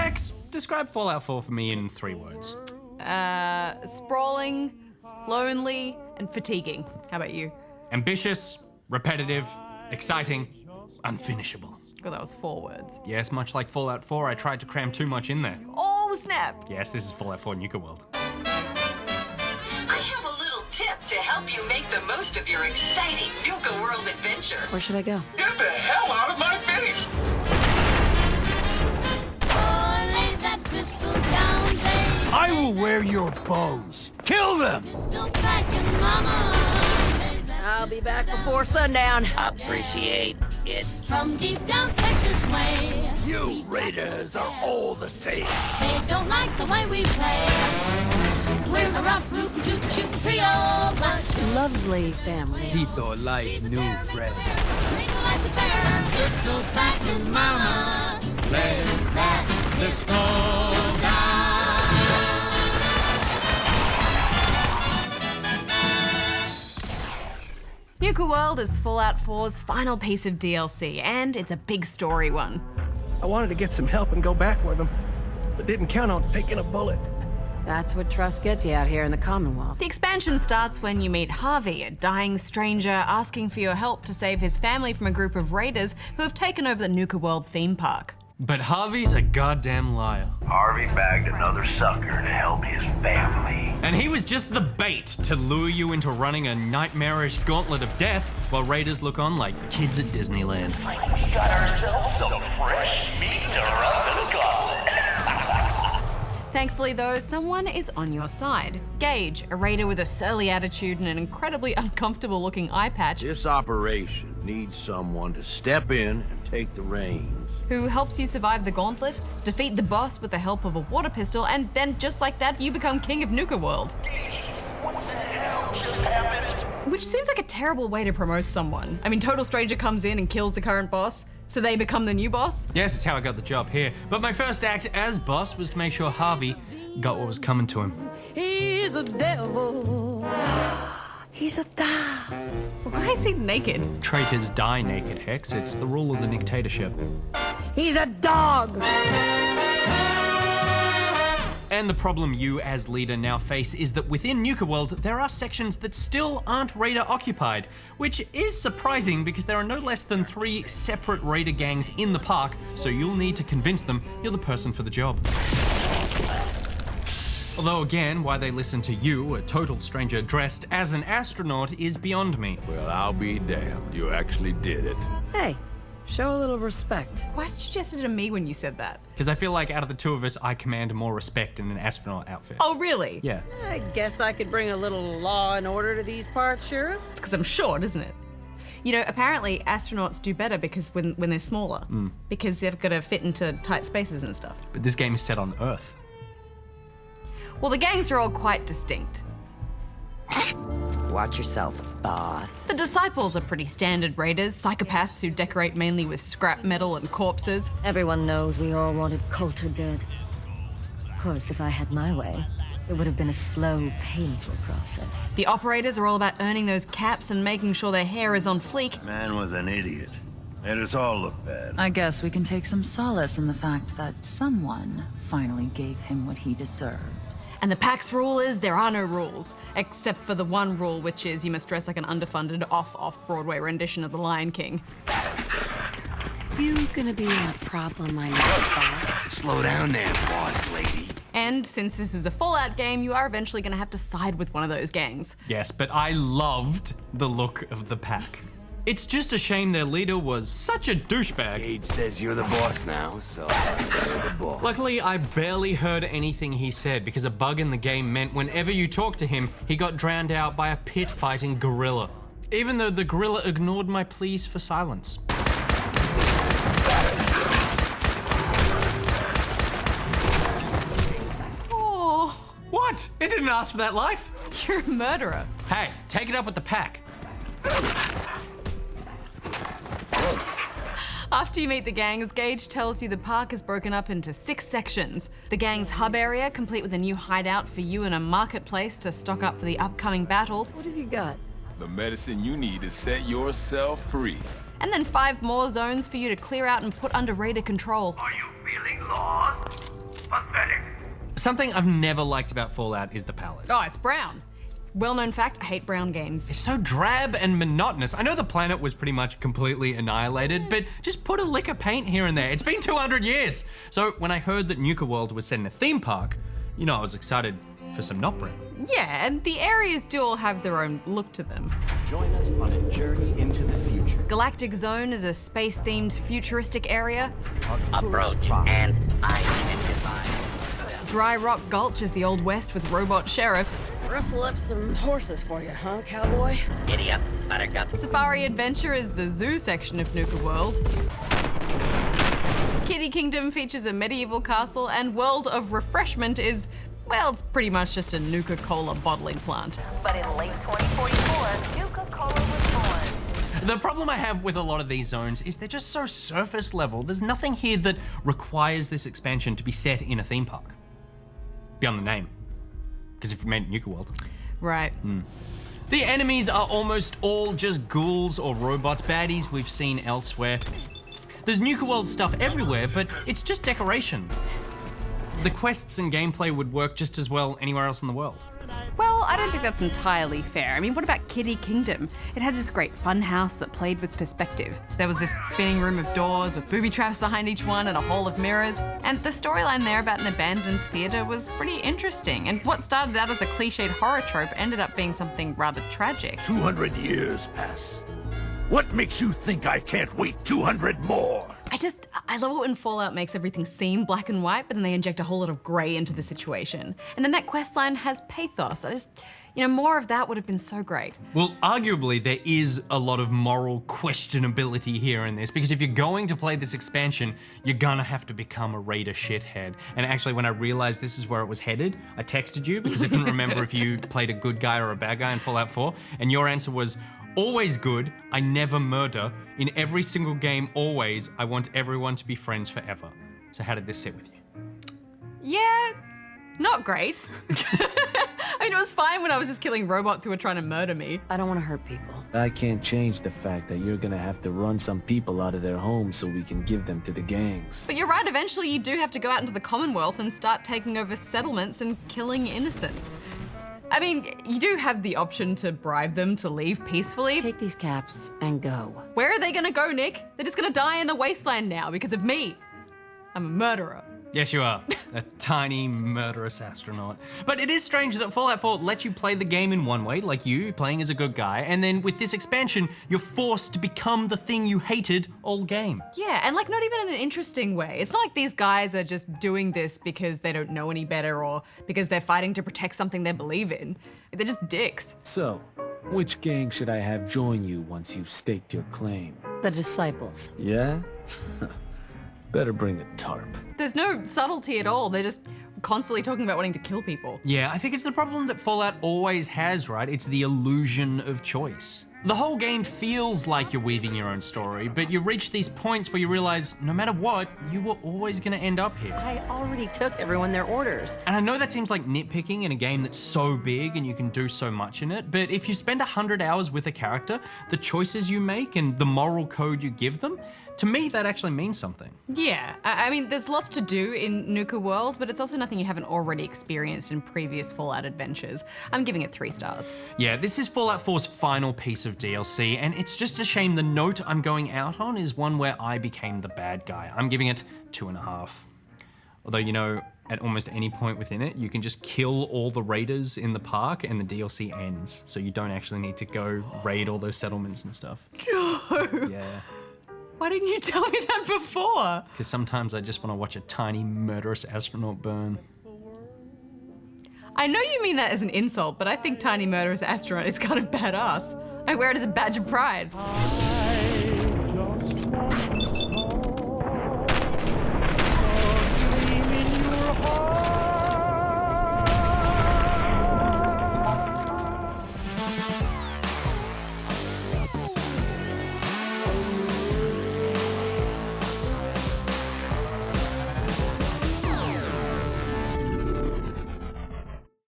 Hex, describe Fallout 4 for me in 3 words. Sprawling, lonely, and fatiguing. How about you? Ambitious, repetitive, exciting, unfinishable. Oh, that was 4 words. Yes, much like Fallout 4, I tried to cram too much in there. Oh, snap! Yes, this is Fallout 4 Nuka World. I have a little tip to help you make the most of your exciting Nuka World adventure. Where should I go? Get the hell out of my face! Lay that pistol down, baby. I will wear your bones. Kill them! Pistol back and mama. Lay that I'll be pistol back down, before sundown. Appreciate it. From deep down Texas way. You raiders are all the same. They don't like the way we play. We're a rough root toot trio, but Lovely family. Cito like she's a new terror, friend. Ain't no laissez-faire. Pistol back and mama. Lay that pistol down. Nuka World is Fallout 4's final piece of DLC, and it's a big story one. I wanted to get some help and go back with them, but didn't count on taking a bullet. That's what trust gets you out here in the Commonwealth. The expansion starts when you meet Harvey, a dying stranger asking for your help to save his family from a group of raiders who have taken over the Nuka World theme park. But Harvey's a goddamn liar. Harvey bagged another sucker to help his family. And he was just the bait to lure you into running a nightmarish gauntlet of death while raiders look on like kids at Disneyland. We got ourselves some fresh meat to rub in the closet. Thankfully though, someone is on your side. Gage, a raider with a surly attitude and an incredibly uncomfortable looking eye patch, This operation needs someone to step in and take the reins. who helps you survive the gauntlet, defeat the boss with the help of a water pistol, and then just like that, you become king of Nuka World. What the hell just happened? Which seems like a terrible way to promote someone. I mean, total stranger comes in and kills the current boss, so they become the new boss? Yes, it's how I got the job here. But my first act as boss was to make sure Harvey got what was coming to him. He's a devil. He's a dog. Why is he naked? Traitors die naked, Hex. It's the rule of the dictatorship. He's a dog. And the problem you, as leader, now face is that within Nuka World, there are sections that still aren't raider occupied, which is surprising because there are no less than 3 separate raider gangs in the park, so you'll need to convince them you're the person for the job. Although again, why they listen to you, a total stranger dressed as an astronaut, is beyond me. Well, I'll be damned. You actually did it. Hey, show a little respect. Why did you gesture to me when you said that? Because I feel like out of the 2 of us, I command more respect in an astronaut outfit. Oh, really? Yeah. I guess I could bring a little law and order to these parts, Sheriff. It's because I'm short, isn't it? You know, apparently astronauts do better because when they're smaller, because they've got to fit into tight spaces and stuff. But this game is set on Earth. Well, the gangs are all quite distinct. Watch yourself, boss. The Disciples are pretty standard raiders, psychopaths who decorate mainly with scrap metal and corpses. Everyone knows we all wanted Coulter dead. Of course, if I had my way, it would have been a slow, painful process. The Operators are all about earning those caps and making sure their hair is on fleek. Man was an idiot. Made us all look bad. I guess we can take some solace in the fact that someone finally gave him what he deserved. And the PAC's rule is there are no rules, except for the one rule, which is you must dress like an underfunded off-Broadway rendition of The Lion King. You gonna be a problem I never saw? Slow down there, boss lady. And since this is a Fallout game, you are eventually gonna have to side with one of those gangs. Yes, but I loved the look of the pack. It's just a shame their leader was such a douchebag. Gage says you're the boss now, so you're the boss. Luckily, I barely heard anything he said because a bug in the game meant whenever you talked to him, he got drowned out by a pit-fighting gorilla. Even though the gorilla ignored my pleas for silence. Oh, What? It didn't ask for that life. you're a murderer. Hey, take it up with the pack. After you meet the gangs, Gage tells you the park is broken up into 6 sections. The gang's hub area, complete with a new hideout for you and a marketplace to stock up for the upcoming battles. What have you got? The medicine you need to set yourself free. And then 5 more zones for you to clear out and put under raider control. Are you feeling lost? pathetic. Something I've never liked about Fallout is the palette. Oh, it's brown. Well-known fact, I hate brown games. It's so drab and monotonous. I know the planet was pretty much completely annihilated, but just put a lick of paint here and there. It's been 200 years. So when I heard that Nuka World was set in a theme park, you know, I was excited for some not brown. Yeah, and the areas do all have their own look to them. Join us on a journey into the future. Galactic Zone is a space-themed futuristic area. Approach and identify. Dry Rock Gulch is the Old West with robot sheriffs. Rustle up some horses for you, huh, cowboy? Giddy up, Buttercup. Safari Adventure is the zoo section of Nuka World. Kitty Kingdom features a medieval castle, and World of Refreshment is, well, it's pretty much just a Nuka-Cola bottling plant. But in late 2044, Nuka-Cola was born. The problem I have with a lot of these zones is they're just so surface level. There's nothing here that requires this expansion to be set in a theme park. Beyond the name. Because if you made Nuka World. Right. The enemies are almost all just ghouls or robots, baddies we've seen elsewhere. There's Nuka World stuff everywhere, but it's just decoration. The quests and gameplay would work just as well anywhere else in the world. Well, I don't think that's entirely fair. I mean, what about Kitty Kingdom? It had this great fun house that played with perspective. There was this spinning room of doors with booby traps behind each one and a hall of mirrors. And the storyline there about an abandoned theatre was pretty interesting. And what started out as a cliched horror trope ended up being something rather tragic. 200 years pass. What makes you think I can't wait 200 more? I love it when Fallout makes everything seem black and white, but then they inject a whole lot of grey into the situation. And then that questline has pathos. More of that would have been so great. Well, arguably, there is a lot of moral questionability here in this, because if you're going to play this expansion, you're gonna have to become a raider shithead. And actually, when I realized this is where it was headed, I texted you because I couldn't remember if you played a good guy or a bad guy in Fallout 4, and your answer was, always good, I never murder. In every single game, always, I want everyone to be friends forever. So how did this sit with you? Yeah, not great. I mean, it was fine when I was just killing robots who were trying to murder me. I don't want to hurt people. I can't change the fact that you're gonna have to run some people out of their homes so we can give them to the gangs. But you're right, eventually you do have to go out into the Commonwealth and start taking over settlements and killing innocents. I mean, you do have the option to bribe them to leave peacefully. Take these caps and go. Where are they gonna go, Nick? They're just gonna die in the wasteland now because of me. I'm a murderer. Yes, you are. A tiny, murderous astronaut. But it is strange that Fallout 4 lets you play the game in one way, like you, playing as a good guy, and then with this expansion, you're forced to become the thing you hated all game. Yeah, and not even in an interesting way. It's not like these guys are just doing this because they don't know any better or because they're fighting to protect something they believe in. They're just dicks. So, which gang should I have join you once you've staked your claim? The Disciples. Yeah? Better bring a tarp. There's no subtlety at all. They're just constantly talking about wanting to kill people. Yeah, I think it's the problem that Fallout always has, right? It's the illusion of choice. The whole game feels like you're weaving your own story, but you reach these points where you realize no matter what, you were always gonna end up here. I already took everyone their orders. And I know that seems like nitpicking in a game that's so big and you can do so much in it, but if you spend 100 hours with a character, the choices you make and the moral code you give them, to me, that actually means something. Yeah, I mean, there's lots to do in Nuka World, but it's also nothing you haven't already experienced in previous Fallout adventures. I'm giving it 3 stars. Yeah, this is Fallout 4's final piece of DLC, and it's just a shame the note I'm going out on is one where I became the bad guy. I'm giving it 2.5. Although, at almost any point within it, you can just kill all the raiders in the park and the DLC ends. So you don't actually need to go raid all those settlements and stuff. No! Yeah. Why didn't you tell me that before? Because sometimes I just want to watch a tiny murderous astronaut burn. I know you mean that as an insult, but I think tiny murderous astronaut is kind of badass. I wear it as a badge of pride.